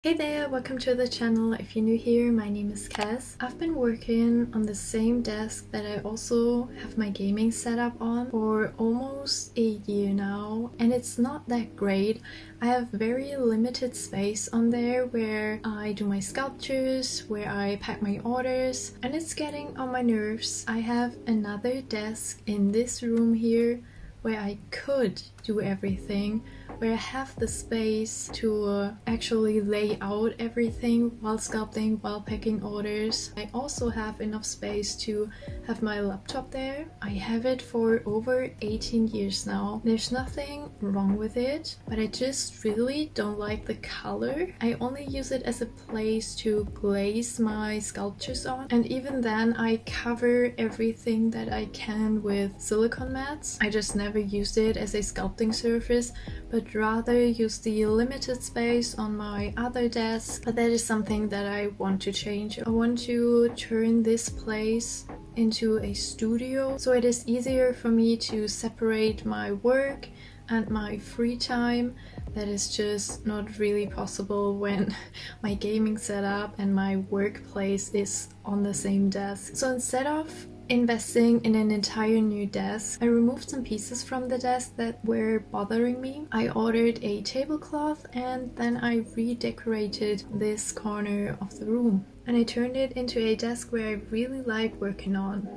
Hey there, welcome to the channel. If you're new here, my name is Cass. I've been working on the same desk that I also have my gaming setup on for almost a year now, and it's not that great. I have very limited space on there where I do my sculptures, where I pack my orders, and it's getting on my nerves. I have another desk in this room here where I could do everything, where I have the space to actually lay out everything while sculpting, while packing orders. I also have enough space to have my laptop there. I have it for over 18 years now. There's nothing wrong with it, but I just really don't like the color. I only use it as a place to glaze my sculptures on, and even then I cover everything that I can with silicone mats. I just never used it as a sculpting surface, but rather use the limited space on my other desk. But that is something that I want to change. I want to turn this place into a studio, so it is easier for me to separate my work and my free time. That is just not really possible when my gaming setup and my workplace is on the same desk. So instead of investing in an entire new desk, I removed some pieces from the desk that were bothering me. I ordered a tablecloth and then I redecorated this corner of the room. And I turned it into a desk where I really like working on.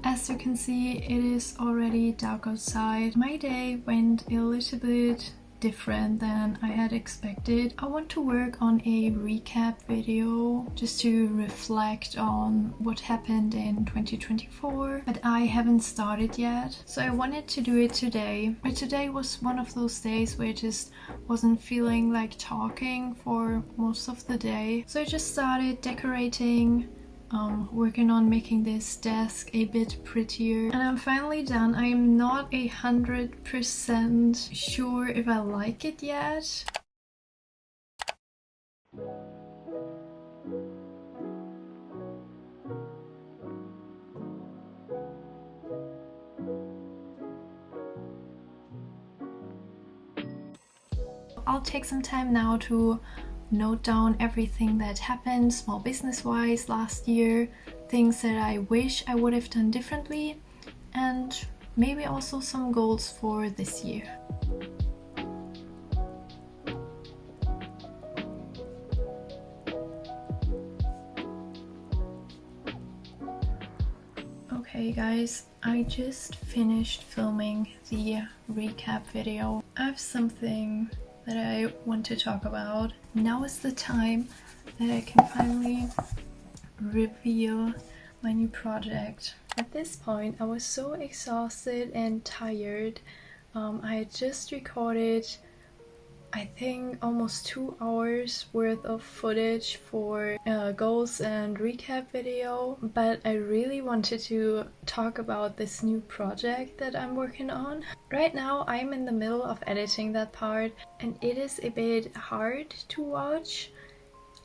As you can see, it is already dark outside. My day went a little bit different than I had expected. I want to work on a recap video just to reflect on what happened in 2024, but I haven't started yet. So I wanted to do it today, but today was one of those days where I just wasn't feeling like talking for most of the day. So I just started decorating, working on making this desk a bit prettier, and I'm finally done. I'm not 100% sure if I like it yet. I'll take some time now to note down everything that happened small business wise last year, things that I wish I would have done differently, and maybe also some goals for this year. Okay guys, I just finished filming the recap video. I have something that I want to talk about. Now is the time that I can finally reveal my new project. At this point, I was so exhausted and tired. I had just recorded, I think, almost 2 hours worth of footage for goals and recap video, but I really wanted to talk about this new project that I'm working on. Right now I'm in the middle of editing that part and it is a bit hard to watch.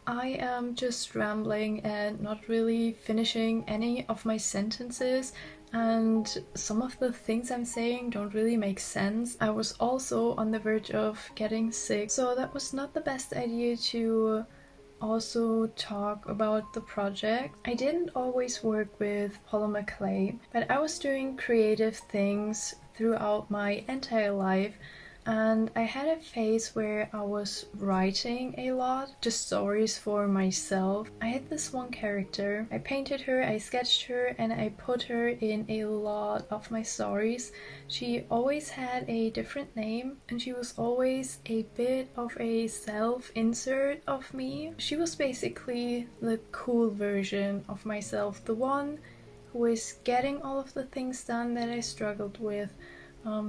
I am just rambling and not really finishing any of my sentences, and some of the things I'm saying don't really make sense. I was also on the verge of getting sick, so that was not the best idea to also talk about the project. I didn't always work with polymer clay, but I was doing creative things throughout my entire life. And I had a phase where I was writing a lot, just stories for myself. I had this one character. I painted her, I sketched her, and I put her in a lot of my stories. She always had a different name, and she was always a bit of a self-insert of me. She was basically the cool version of myself, the one who was getting all of the things done that I struggled with.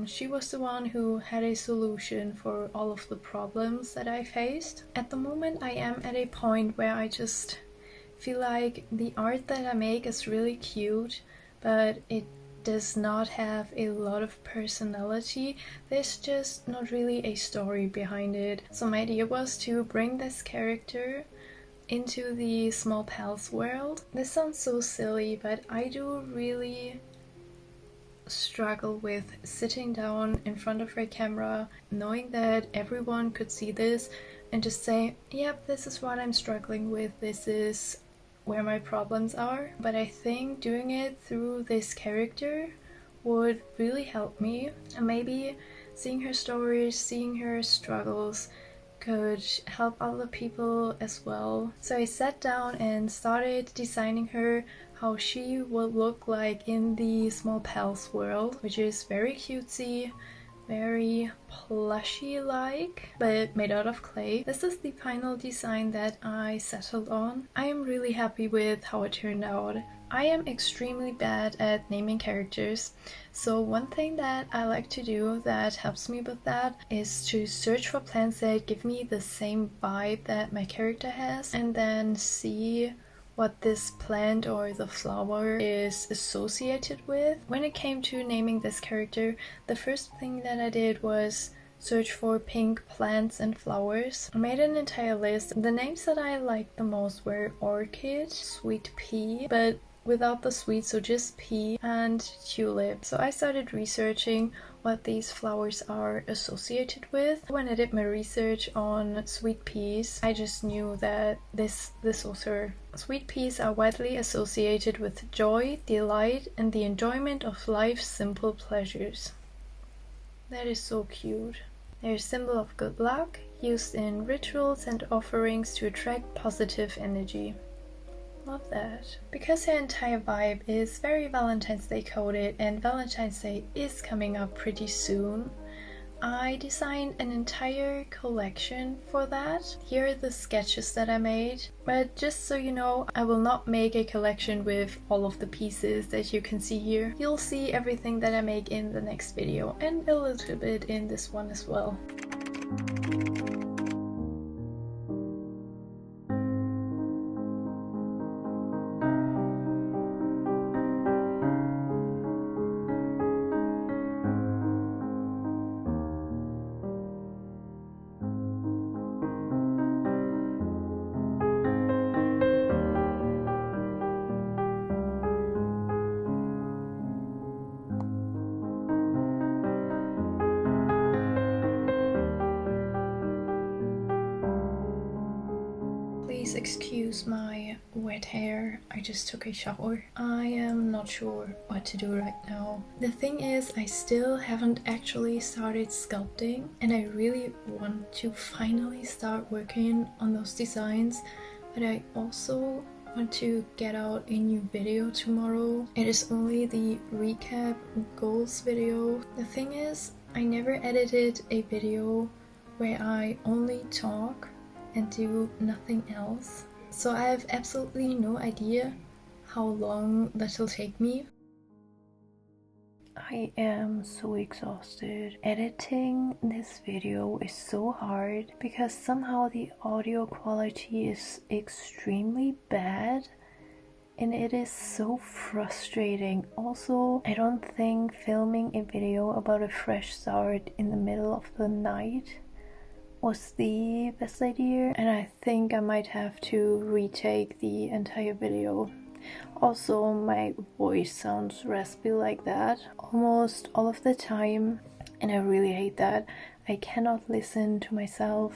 She was the one who had a solution for all of the problems that I faced. At the moment I am at a point where I just feel like the art that I make is really cute, but it does not have a lot of personality. There's just not really a story behind it. So my idea was to bring this character into the Small Pals world. This sounds so silly, but I do really struggle with sitting down in front of a camera, knowing that everyone could see this and just say, yep, this is what I'm struggling with, this is where my problems are. But I think doing it through this character would really help me, and maybe seeing her stories, seeing her struggles could help other people as well. So I sat down and started designing her how she will look like in the Smol Pals world, which is very cutesy, very plushy like, but made out of clay. This is the final design that I settled on. I am really happy with how it turned out. I am extremely bad at naming characters, so one thing that I like to do that helps me with that is to search for plants that give me the same vibe that my character has, and then see what this plant or the flower is associated with. When it came to naming this character, the first thing that I did was search for pink plants and flowers. I made an entire list. The names that I liked the most were orchid, sweet pea, but without the sweet, so just pea, and tulip. So I started researching what these flowers are associated with. When I did my research on sweet peas, I just knew that this was her. Sweet peas are widely associated with joy, delight, and the enjoyment of life's simple pleasures. That is so cute. They're a symbol of good luck, used in rituals and offerings to attract positive energy. Love that. Because her entire vibe is very Valentine's Day coded, and Valentine's Day is coming up pretty soon, I designed an entire collection for that. Here are the sketches that I made, but just so you know, I will not make a collection with all of the pieces that you can see here. You'll see everything that I make in the next video, and a little bit in this one as well. Please excuse my wet hair, I just took a shower. I am not sure what to do right now. The thing is, I still haven't actually started sculpting, and I really want to finally start working on those designs, but I also want to get out a new video tomorrow. It is only the recap goals video. The thing is, I never edited a video where I only talk and do nothing else, so I have absolutely no idea how long that'll take me. I am so exhausted. Editing this video is so hard because somehow the audio quality is extremely bad, and it is so frustrating. Also, I don't think filming a video about a fresh start in the middle of the night was the best idea, and I think I might have to retake the entire video. Also, my voice sounds raspy like that almost all of the time, and I really hate that. I cannot listen to myself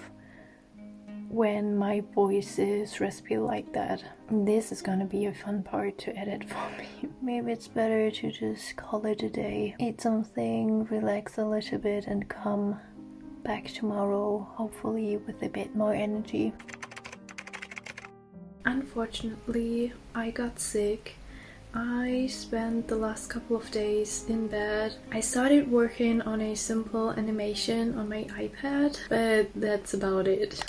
when my voice is raspy like that. This is gonna be a fun part to edit for me. Maybe it's better to just call it a day, eat something, relax a little bit, and come back tomorrow, hopefully with a bit more energy. Unfortunately, I got sick. I spent the last couple of days in bed. I started working on a simple animation on my iPad, but that's about it.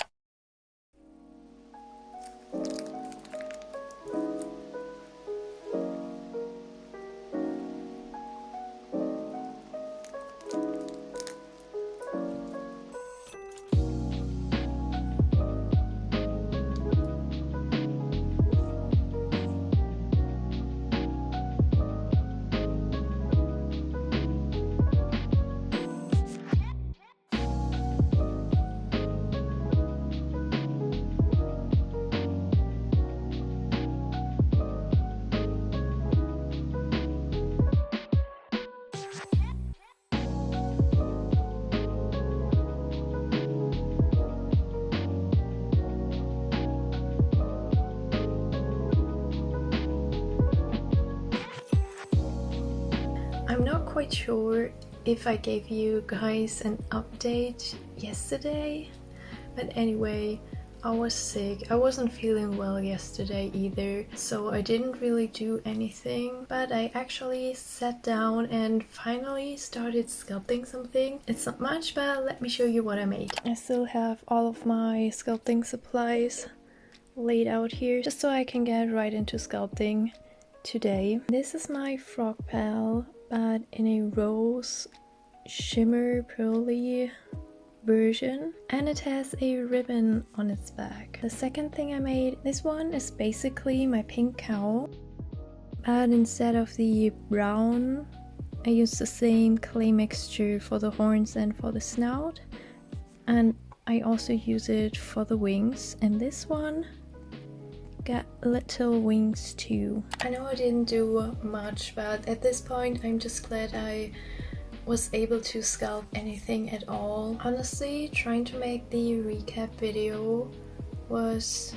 not quite sure if I gave you guys an update yesterday, but anyway, I was sick. I wasn't feeling well yesterday either, so I didn't really do anything, but I actually sat down and finally started sculpting something. It's not much, but let me show you what I made. I still have all of my sculpting supplies laid out here just so I can get right into sculpting today. This is my frog pal, but in a rose shimmer pearly version, and it has a ribbon on its back. The second thing I made, this one is basically my pink cow, but instead of the brown I used the same clay mixture for the horns and for the snout, and I also use it for the wings, and this one got little wings too. I know I didn't do much, but at this point I'm just glad I was able to sculpt anything at all. Honestly, trying to make the recap video was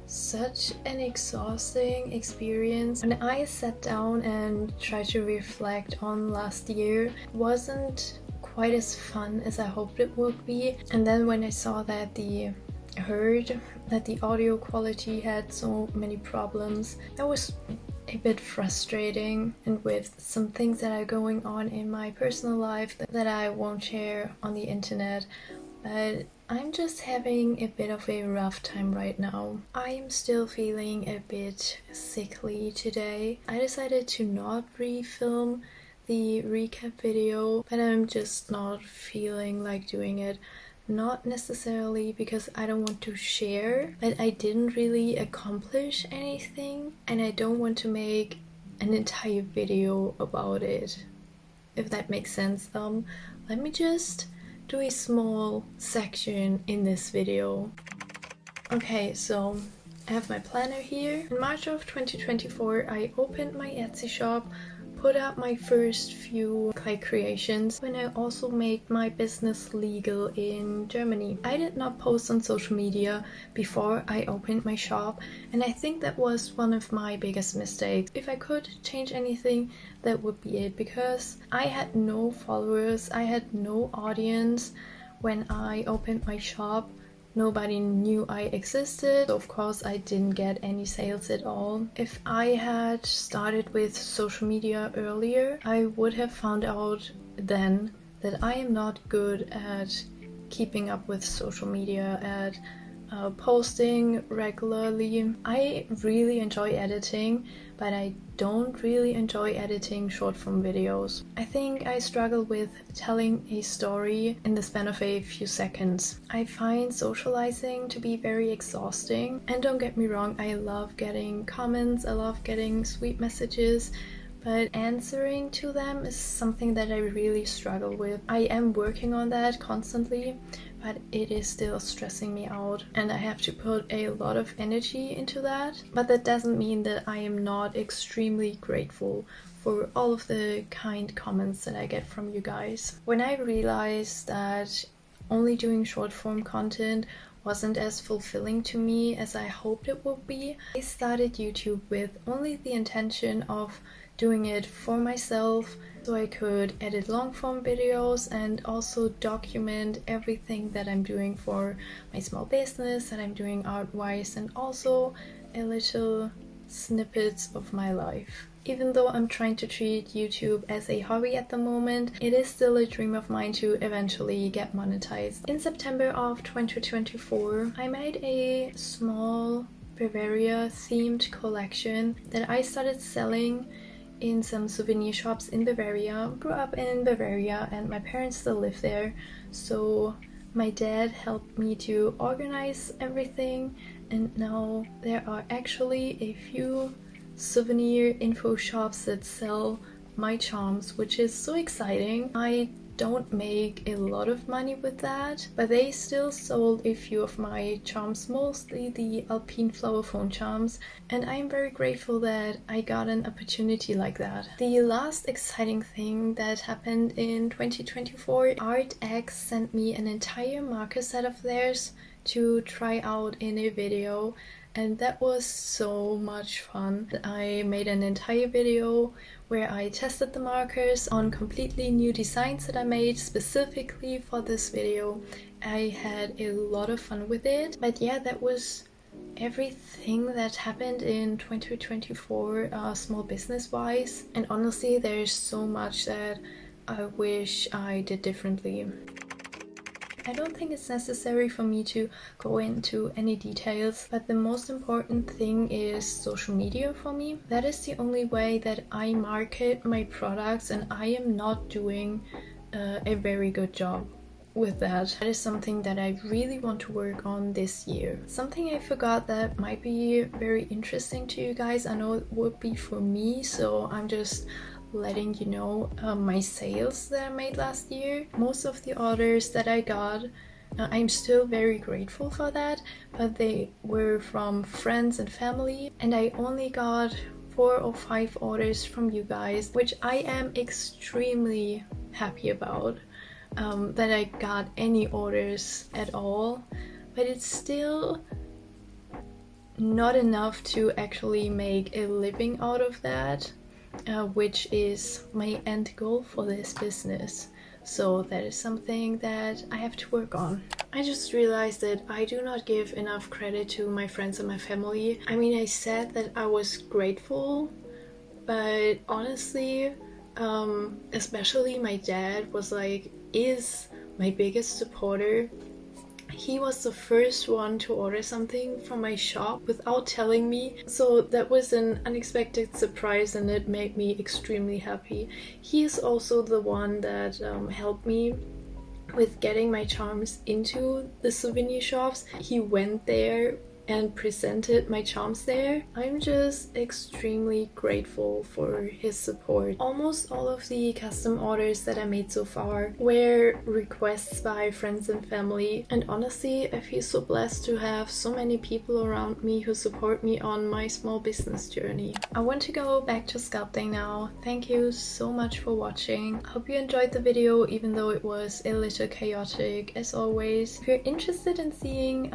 such an exhausting experience. When I sat down and tried to reflect on last year, it wasn't quite as fun as I hoped it would be. And then when I saw that the audio quality had so many problems, that was a bit frustrating, and with some things that are going on in my personal life that I won't share on the internet, but I'm just having a bit of a rough time right now. I am still feeling a bit sickly today. I decided to not re-film the recap video, but I'm just not feeling like doing it. Not necessarily because I don't want to share, but I didn't really accomplish anything, and I don't want to make an entire video about it, if that makes sense. Let me just do a small section in this video. Okay, so I have my planner here. In March of 2024, I opened my Etsy shop, put up my first few clay creations, when I also made my business legal in Germany. I did not post on social media before I opened my shop, and I think that was one of my biggest mistakes. If I could change anything, that would be it, because I had no followers, I had no audience when I opened my shop. Nobody knew I existed, so of course I didn't get any sales at all. If I had started with social media earlier, I would have found out then that I am not good at keeping up with social media, at posting regularly. I really enjoy editing, but I don't really enjoy editing short form videos. I think I struggle with telling a story in the span of a few seconds. I find socializing to be very exhausting, and don't get me wrong, I love getting comments, I love getting sweet messages, but answering to them is something that I really struggle with. I am working on that constantly, but it is still stressing me out, and I have to put a lot of energy into that. But that doesn't mean that I am not extremely grateful for all of the kind comments that I get from you guys. When I realized that only doing short form content wasn't as fulfilling to me as I hoped it would be, I started YouTube with only the intention of doing it for myself, so I could edit long form videos and also document everything that I'm doing for my small business, that I'm doing art-wise, and also a little snippets of my life. Even though I'm trying to treat YouTube as a hobby at the moment, it is still a dream of mine to eventually get monetized. In September of 2024, I made a small Bavaria themed collection that I started selling in some souvenir shops in Bavaria. Grew up in Bavaria and my parents still live there, so my dad helped me to organize everything, and now there are actually a few souvenir info shops that sell my charms, which is so exciting. I don't make a lot of money with that, but they still sold a few of my charms, mostly the Alpine flower phone charms, and I'm very grateful that I got an opportunity like that. The last exciting thing that happened in 2024, ArtX sent me an entire marker set of theirs to try out in a video, and that was so much fun. I made an entire video where I tested the markers on completely new designs that I made specifically for this video. I had a lot of fun with it, but yeah, that was everything that happened in 2024 small business wise, and honestly there's so much that I wish I did differently. I don't think it's necessary for me to go into any details, but the most important thing is social media for me. That is the only way that I market my products, and I am not doing a very good job with that. That is something that I really want to work on this year. Something I forgot that might be very interesting to you guys, I know it would be for me, so I'm just letting you know my sales that I made last year. Most of the orders that I got, I'm still very grateful for that, but they were from friends and family, and I only got 4 or 5 orders from you guys, which I am extremely happy about. That I got any orders at all, but it's still not enough to actually make a living out of that, which is my end goal for this business. So that is something that I have to work on. I just realized that I do not give enough credit to my friends and my family. I mean, I said that I was grateful, but honestly, especially my dad is my biggest supporter. He was the first one to order something from my shop without telling me, so that was an unexpected surprise and it made me extremely happy. He is also the one that helped me with getting my charms into the souvenir shops. He went there and presented my charms there. I'm just extremely grateful for his support. Almost all of the custom orders that I made so far were requests by friends and family, and honestly I feel so blessed to have so many people around me who support me on my small business journey. I want to go back to sculpting now. Thank you so much for watching. I hope you enjoyed the video, even though it was a little chaotic as always. If you're interested in seeing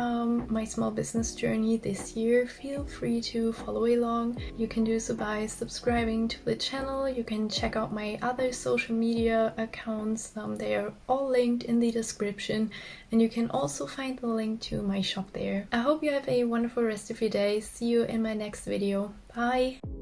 my small business journey this year, feel free to follow along. You can do so by subscribing to the channel. You can check out my other social media accounts. They are all linked in the description, and you can also find the link to my shop there. I hope you have a wonderful rest of your day. See you in my next video. Bye!